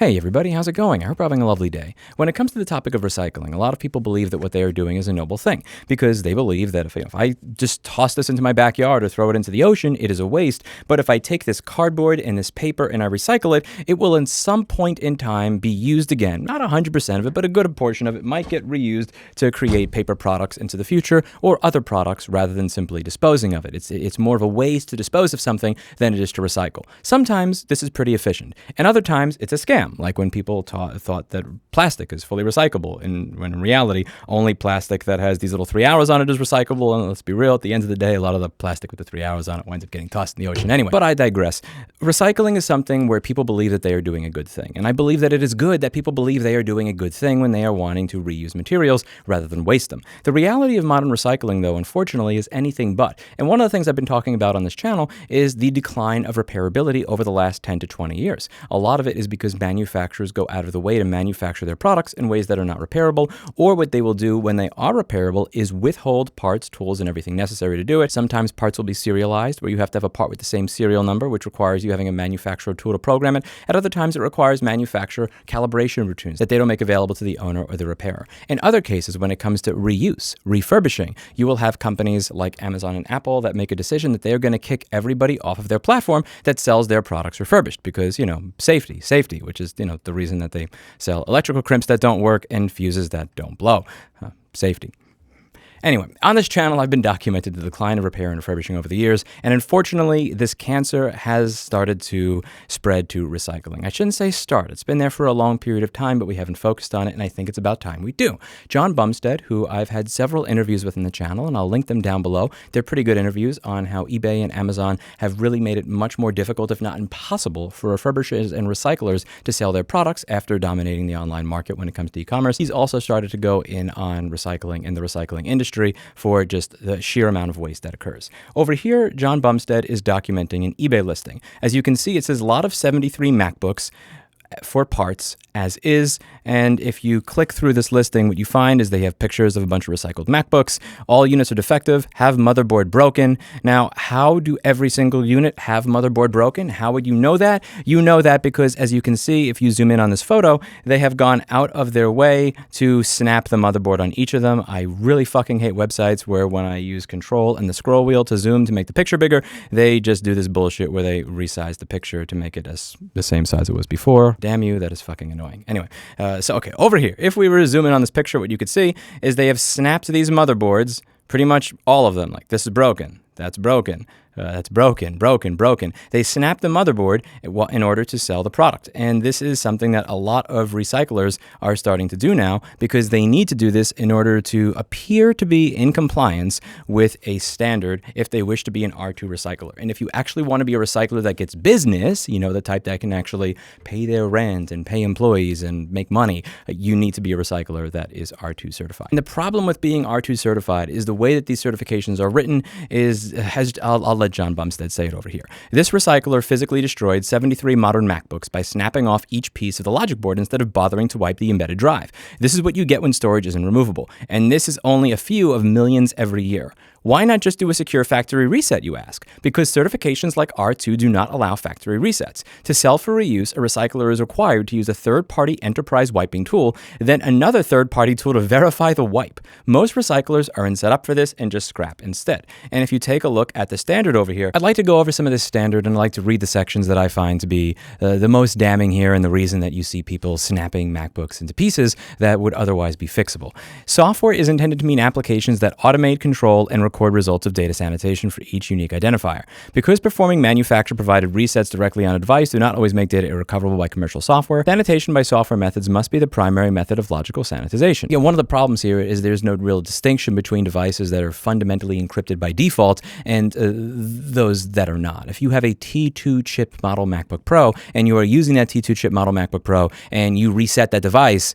Hey everybody, how's it going? I hope you're having a lovely day. When it comes to the topic of recycling, a lot of people believe that what they are doing is a noble thing because they believe that if I just toss this into my backyard or throw it into the ocean, it is a waste. But if I take this cardboard and this paper and I recycle it, it will in some point in time be used again. Not 100% of it, but a good portion of it might get reused to create paper products into the future or other products rather than simply disposing of it. It's more of a waste to dispose of something than it is to recycle. Sometimes this is pretty efficient, and other times it's a scam. Like when people thought that plastic is fully recyclable, when in reality, only plastic that has these little 3 hours on it is recyclable. And let's be real, at the end of the day, a lot of the plastic with the 3 hours on it winds up getting tossed in the ocean anyway. But I digress. Recycling is something where people believe that they are doing a good thing. And I believe that it is good that people believe they are doing a good thing when they are wanting to reuse materials rather than waste them. The reality of modern recycling, though, unfortunately, is anything but. And one of the things I've been talking about on this channel is the decline of repairability over the last 10 to 20 years. A lot of it is because manufacturers go out of the way to manufacture their products in ways that are not repairable, or what they will do when they are repairable is withhold parts, tools, and everything necessary to do it. Sometimes parts will be serialized, where you have to have a part with the same serial number, which requires you having a manufacturer tool to program it. At other times, it requires manufacturer calibration routines that they don't make available to the owner or the repairer. In other cases, when it comes to reuse, refurbishing, you will have companies like Amazon and Apple that make a decision that they're going to kick everybody off of their platform that sells their products refurbished because, safety, which is, the reason that they sell electrical crimps that don't work and fuses that don't blow. Safety. Anyway, on this channel, I've been documenting the decline of repair and refurbishing over the years, and unfortunately, this cancer has started to spread to recycling. I shouldn't say start. It's been there for a long period of time, but we haven't focused on it, and I think it's about time we do. John Bumstead, who I've had several interviews with in the channel, and I'll link them down below. They're pretty good interviews on how eBay and Amazon have really made it much more difficult, if not impossible, for refurbishers and recyclers to sell their products after dominating the online market when it comes to e-commerce. He's also started to go in on recycling and the recycling industry for just the sheer amount of waste that occurs. Over here, John Bumstead is documenting an eBay listing. As you can see, it says lot of 73 MacBooks for parts as is, and if you click through this listing, what you find is they have pictures of a bunch of recycled MacBooks. All units are defective, have motherboard broken. Now, how do every single unit have motherboard broken? How would you know that? You know that because, as you can see, if you zoom in on this photo, they have gone out of their way to snap the motherboard on each of them. I really fucking hate websites where when I use Control and the scroll wheel to zoom to make the picture bigger, they just do this bullshit where they resize the picture to make it as the same size it was before. Damn you, that is fucking annoying. Anyway, okay, over here, if we were to zoom in on this picture, what you could see is they have snapped these motherboards, pretty much all of them. Like, this is broken, that's broken. That's broken. They snap the motherboard in order to sell the product. And this is something that a lot of recyclers are starting to do now because they need to do this in order to appear to be in compliance with a standard if they wish to be an R2 recycler. And if you actually want to be a recycler that gets business, the type that can actually pay their rent and pay employees and make money, you need to be a recycler that is R2 certified. And the problem with being R2 certified is the way that these certifications are written I'll let John Bumstead say it over here. This recycler physically destroyed 73 modern MacBooks by snapping off each piece of the logic board instead of bothering to wipe the embedded drive. This is what you get when storage isn't removable, and this is only a few of millions every year. Why not just do a secure factory reset, you ask? Because certifications like R2 do not allow factory resets. To sell for reuse, a recycler is required to use a third-party enterprise wiping tool, then another third-party tool to verify the wipe. Most recyclers aren't set up for this and just scrap instead. And if you take a look at the standard over here, I'd like to go over some of this standard and I'd like to read the sections that I find to be the most damning here and the reason that you see people snapping MacBooks into pieces that would otherwise be fixable. Software is intended to mean applications that automate, control, and record results of data sanitation for each unique identifier. Because performing manufacturer-provided resets directly on a device do not always make data irrecoverable by commercial software, sanitation by software methods must be the primary method of logical sanitization. One of the problems here is there's no real distinction between devices that are fundamentally encrypted by default and those that are not. If you have a T2 chip model MacBook Pro and you are using that T2 chip model MacBook Pro and you reset that device,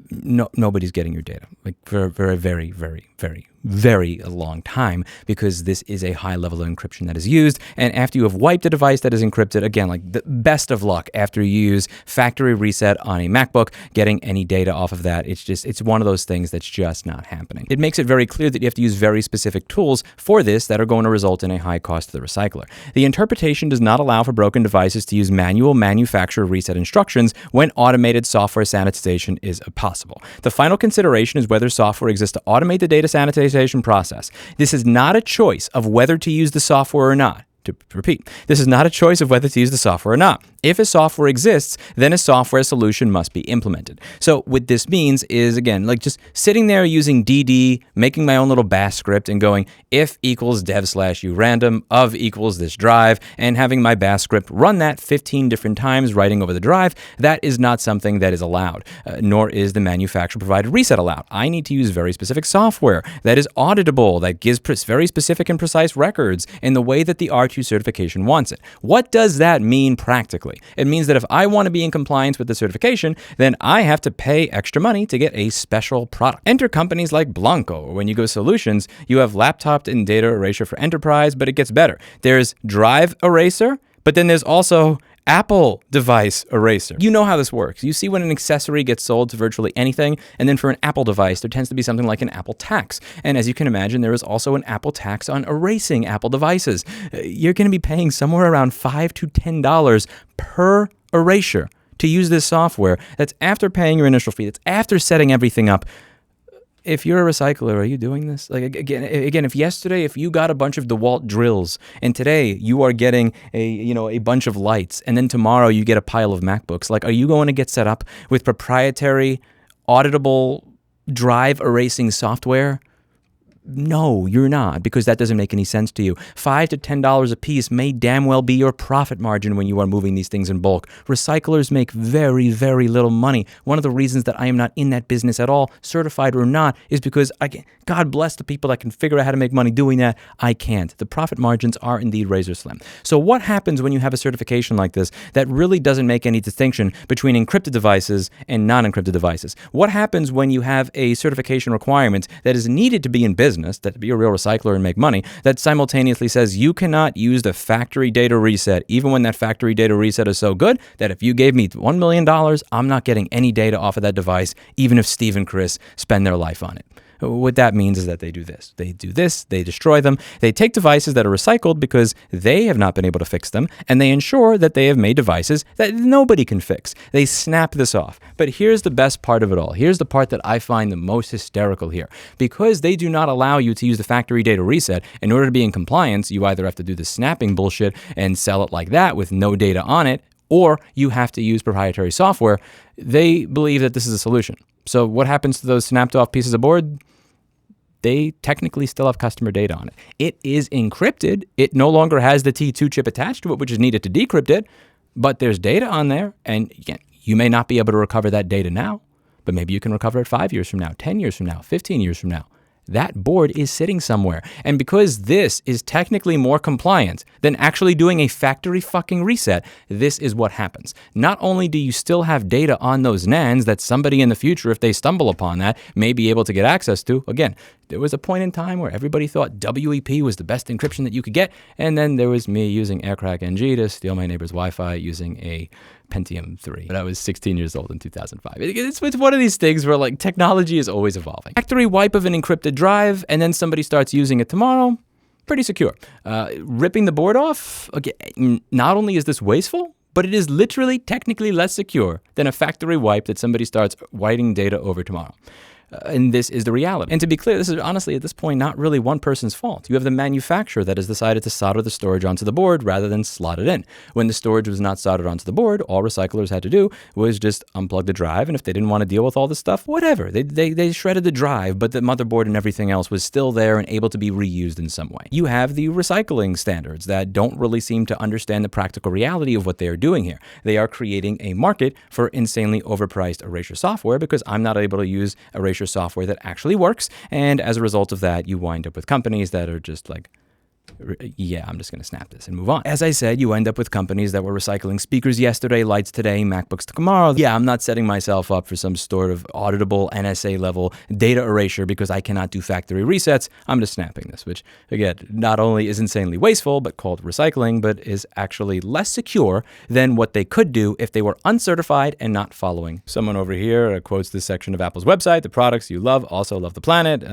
nobody's getting your data, like for a very, very, very very long time, because this is a high level of encryption that is used. And after you have wiped a device that is encrypted, again, like the best of luck after you use factory reset on a MacBook, getting any data off of that. It's one of those things that's just not happening. It makes it very clear that you have to use very specific tools for this that are going to result in a high cost to the recycler. The interpretation does not allow for broken devices to use manual manufacturer reset instructions when automated software sanitization is possible. The final consideration is whether software exists to automate the data sanitization process. This is not a choice of whether to use the software or not. To repeat, this is not a choice of whether to use the software or not. If a software exists, then a software solution must be implemented. So what this means is, again, like just sitting there using DD, making my own little bash script and going if equals dev/u random of equals this drive, and having my bash script run that 15 different times, writing over the drive, that is not something that is allowed, nor is the manufacturer provided reset allowed. I need to use very specific software that is auditable, that gives very specific and precise records in the way that the R2 certification wants it. What does that mean practically? It means that if I want to be in compliance with the certification, then I have to pay extra money to get a special product. Enter companies like Blanco, or when you go solutions, you have laptop and data erasure for enterprise, but it gets better. There's drive eraser, but then there's also Apple device eraser. You know how this works. You see when an accessory gets sold to virtually anything, and then for an Apple device, there tends to be something like an Apple tax. And as you can imagine, there is also an Apple tax on erasing Apple devices. You're going to be paying somewhere around $5 to $10 per erasure to use this software. That's after paying your initial fee. That's after setting everything up. If you're a recycler, are you doing this? Like again, if yesterday, if you got a bunch of DeWalt drills, and today you are getting a bunch of lights, and then tomorrow you get a pile of MacBooks, like, are you going to get set up with proprietary, auditable drive erasing software? No, you're not, because that doesn't make any sense to you. $5 to $10 a piece may damn well be your profit margin when you are moving these things in bulk. Recyclers make very, very little money. One of the reasons that I am not in that business at all, certified or not, is because, God bless the people that can figure out how to make money doing that. I can't. The profit margins are indeed razor slim. So what happens when you have a certification like this that really doesn't make any distinction between encrypted devices and non-encrypted devices? What happens when you have a certification requirement that is needed to be in business, that to be a real recycler and make money, that simultaneously says you cannot use the factory data reset, even when that factory data reset is so good that if you gave me $1 million, I'm not getting any data off of that device, even if Steve and Chris spend their life on it? What that means is that they do this. They destroy them. They take devices that are recycled because they have not been able to fix them, and they ensure that they have made devices that nobody can fix. They snap this off. But here's the best part of it all. Here's the part that I find the most hysterical here. Because they do not allow you to use the factory data reset, in order to be in compliance, you either have to do the snapping bullshit and sell it like that with no data on it, or you have to use proprietary software. They believe that this is a solution. So what happens to those snapped off pieces of board? They technically still have customer data on it. It is encrypted. It no longer has the T2 chip attached to it, which is needed to decrypt it, but there's data on there. And again, you may not be able to recover that data now, but maybe you can recover it 5 years from now, 10 years from now, 15 years from now. That board is sitting somewhere. And because this is technically more compliant than actually doing a factory fucking reset, this is what happens. Not only do you still have data on those NANDs that somebody in the future, if they stumble upon that, may be able to get access to. Again, there was a point in time where everybody thought WEP was the best encryption that you could get. And then there was me using Aircrack NG to steal my neighbor's Wi-Fi using a Pentium 3. But I was 16 years old in 2005. It's one of these things where like technology is always evolving. Factory wipe of an encrypted drive, and then somebody starts using it tomorrow. Pretty secure. Ripping the board off, again, not only is this wasteful, but it is literally technically less secure than a factory wipe that somebody starts writing data over tomorrow. And this is the reality. And to be clear, this is honestly at this point not really one person's fault. You have the manufacturer that has decided to solder the storage onto the board rather than slot it in. When the storage was not soldered onto the board, all recyclers had to do was just unplug the drive, and if they didn't want to deal with all this stuff, whatever. They shredded the drive, but the motherboard and everything else was still there and able to be reused in some way. You have the recycling standards that don't really seem to understand the practical reality of what they are doing here. They are creating a market for insanely overpriced erasure software because I'm not able to use erasure software that actually works, and as a result of that, you wind up with companies that are just like Yeah, I'm just going to snap this and move on. As I said, you end up with companies that were recycling speakers yesterday, lights today, MacBooks tomorrow. Yeah, I'm not setting myself up for some sort of auditable NSA level data erasure because I cannot do factory resets. I'm just snapping this, which again, not only is insanely wasteful, but called recycling, but is actually less secure than what they could do if they were uncertified and not following. Someone over here quotes this section of Apple's website, the products you love also love the planet.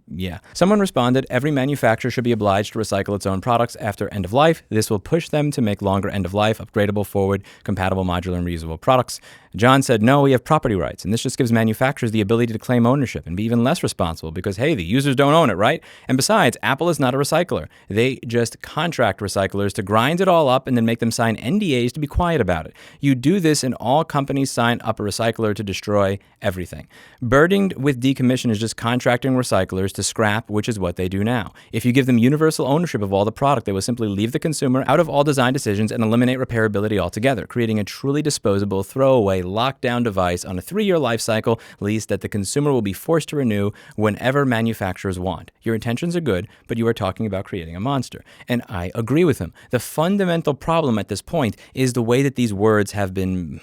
Yeah. Someone responded, every manufacturer should be obliged to recycle its own products after end of life. This will push them to make longer end of life, upgradable, forward, compatible, modular, and reusable products. John said, no, we have property rights, and this just gives manufacturers the ability to claim ownership and be even less responsible because, hey, the users don't own it, right? And besides, Apple is not a recycler. They just contract recyclers to grind it all up and then make them sign NDAs to be quiet about it. You do this and all companies sign up a recycler to destroy everything. Burdened with decommission is just contracting recyclers to scrap, which is what they do now. If you give them universal ownership of all the product, they will simply leave the consumer out of all design decisions and eliminate repairability altogether, creating a truly disposable, throwaway, lockdown device on a 3-year life cycle lease that the consumer will be forced to renew whenever manufacturers want. Your intentions are good, but you are talking about creating a monster. And I agree with him. The fundamental problem at this point is the way that these words have been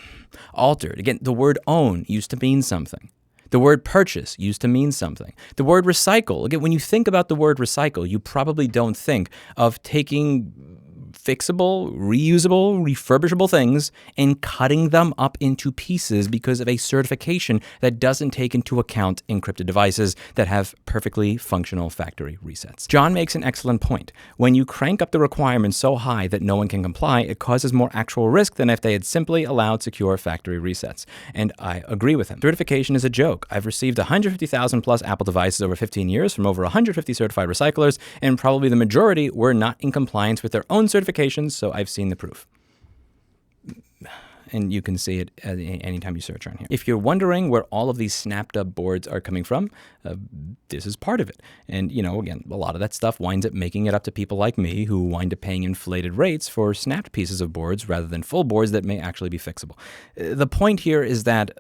altered. Again, the word own used to mean something. The word purchase used to mean something. The word recycle, again, when you think about the word recycle, you probably don't think of taking fixable, reusable, refurbishable things and cutting them up into pieces because of a certification that doesn't take into account encrypted devices that have perfectly functional factory resets. John makes an excellent point. When you crank up the requirements so high that no one can comply, it causes more actual risk than if they had simply allowed secure factory resets. And I agree with him. Certification is a joke. I've received 150,000 plus Apple devices over 15 years from over 150 certified recyclers, and probably the majority were not in compliance with their own certifications, so I've seen the proof. And you can see it anytime you search on here. If you're wondering where all of these snapped up boards are coming from, this is part of it. And, you know, again, a lot of that stuff winds up making it up to people like me who wind up paying inflated rates for snapped pieces of boards rather than full boards that may actually be fixable. The point here is that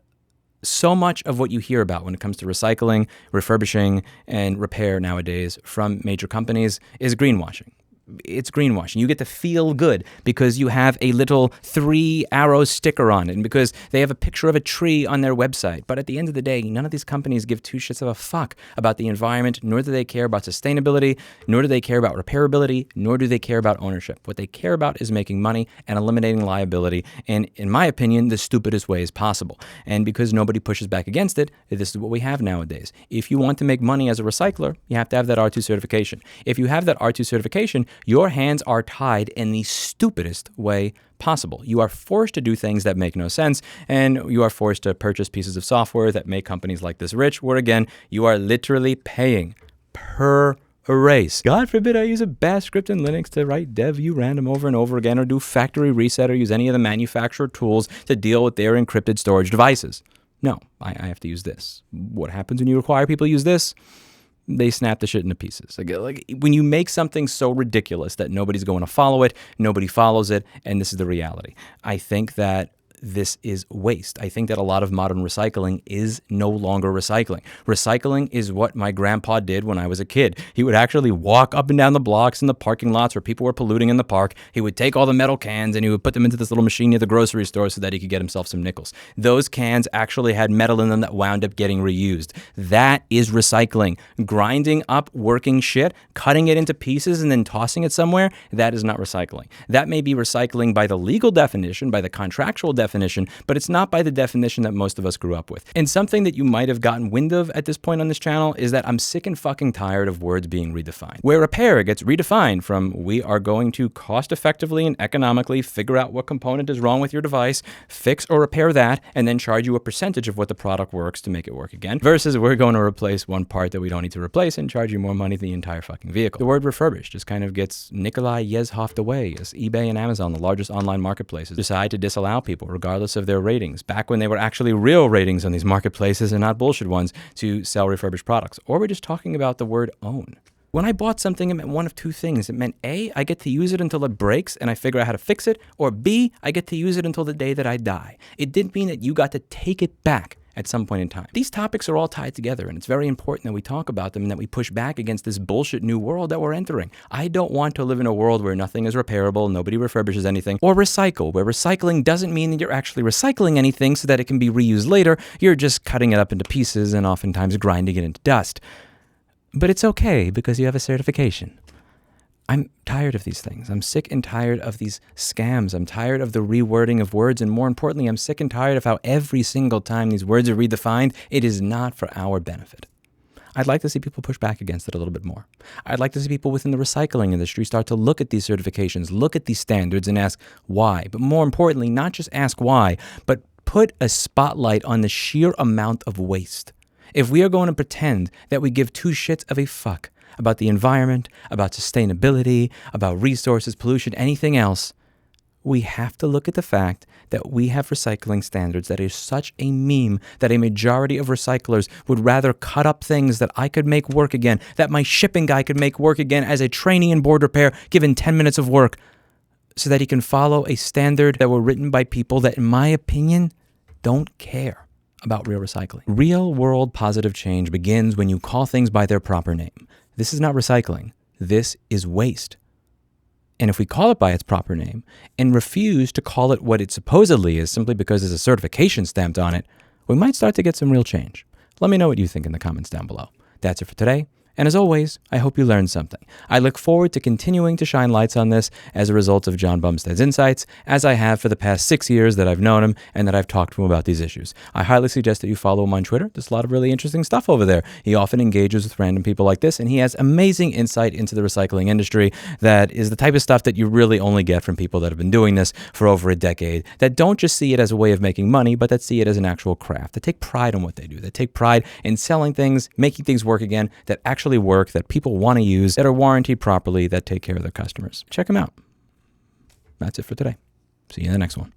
so much of what you hear about when it comes to recycling, refurbishing, and repair nowadays from major companies is greenwashing. It's greenwashing. You get to feel good because you have a little 3-arrow sticker on it and because they have a picture of a tree on their website. But at the end of the day, none of these companies give 2 shits of a fuck about the environment, nor do they care about sustainability, nor do they care about repairability, nor do they care about ownership. What they care about is making money and eliminating liability, and in my opinion, the stupidest ways possible. And because nobody pushes back against it, this is what we have nowadays. If you want to make money as a recycler, you have to have that R2 certification. If you have that R2 certification, your hands are tied in the stupidest way possible. You are forced to do things that make no sense, and you are forced to purchase pieces of software that make companies like this rich, where again, you are literally paying per erase. God forbid I use a bash script in Linux to write dev random over and over again, or do factory reset, or use any of the manufacturer tools to deal with their encrypted storage devices. No, I have to use this. What happens when you require people to use this? They snap the shit into pieces. Like when you make something so ridiculous that nobody's going to follow it, nobody follows it, and this is the reality. I think that this is waste. I think that a lot of modern recycling is no longer recycling. Recycling is what my grandpa did when I was a kid. He would actually walk up and down the blocks in the parking lots where people were polluting in the park. He would take all the metal cans and he would put them into this little machine near the grocery store so that he could get himself some nickels. Those cans actually had metal in them that wound up getting reused. That is recycling. Grinding up working shit, cutting it into pieces and then tossing it somewhere, that is not recycling. That may be recycling by the legal definition, by the contractual definition, but it's not by the definition that most of us grew up with. And something that you might have gotten wind of at this point on this channel is that I'm sick and fucking tired of words being redefined. Where repair gets redefined from we are going to cost effectively and economically figure out what component is wrong with your device, fix or repair that, and then charge you a percentage of what the product works to make it work again, versus we're going to replace one part that we don't need to replace and charge you more money than the entire fucking vehicle. The word refurbished just kind of gets Nikolai Yezhoffed away as eBay and Amazon, the largest online marketplaces, decide to disallow people regardless of their ratings, back when they were actually real ratings on these marketplaces and not bullshit ones, to sell refurbished products. Or we're just talking about the word own. When I bought something, it meant one of 2 things. It meant A, I get to use it until it breaks and I figure out how to fix it, or B, I get to use it until the day that I die. It didn't mean that you got to take it back at some point in time. These topics are all tied together, and it's very important that we talk about them and that we push back against this bullshit new world that we're entering. I don't want to live in a world where nothing is repairable, nobody refurbishes anything, or recycle, where recycling doesn't mean that you're actually recycling anything so that it can be reused later. You're just cutting it up into pieces and oftentimes grinding it into dust. But it's okay because you have a certification. I'm tired of these things. I'm sick and tired of these scams. I'm tired of the rewording of words. And more importantly, I'm sick and tired of how every single time these words are redefined, it is not for our benefit. I'd like to see people push back against it a little bit more. I'd like to see people within the recycling industry start to look at these certifications, look at these standards and ask why. But more importantly, not just ask why, but put a spotlight on the sheer amount of waste. If we are going to pretend that we give two shits of a fuck about the environment, about sustainability, about resources, pollution, anything else, we have to look at the fact that we have recycling standards that is such a meme that a majority of recyclers would rather cut up things that I could make work again, that my shipping guy could make work again as a trainee in board repair given 10 minutes of work, so that he can follow a standard that were written by people that, in my opinion, don't care about real recycling. Real world positive change begins when you call things by their proper name. This is not recycling. This is waste. And if we call it by its proper name and refuse to call it what it supposedly is simply because there's a certification stamped on it, we might start to get some real change. Let me know what you think in the comments down below. That's it for today. And as always, I hope you learned something. I look forward to continuing to shine lights on this as a result of John Bumstead's insights, as I have for the past 6 years that I've known him and that I've talked to him about these issues. I highly suggest that you follow him on Twitter. There's a lot of really interesting stuff over there. He often engages with random people like this, and he has amazing insight into the recycling industry that is the type of stuff that you really only get from people that have been doing this for over a decade, that don't just see it as a way of making money, but that see it as an actual craft, that take pride in what they do, that take pride in selling things, making things work again, that actually work, that people want to use, that are warranted properly, that take care of their customers. Check them out. That's it for today. See you in the next one.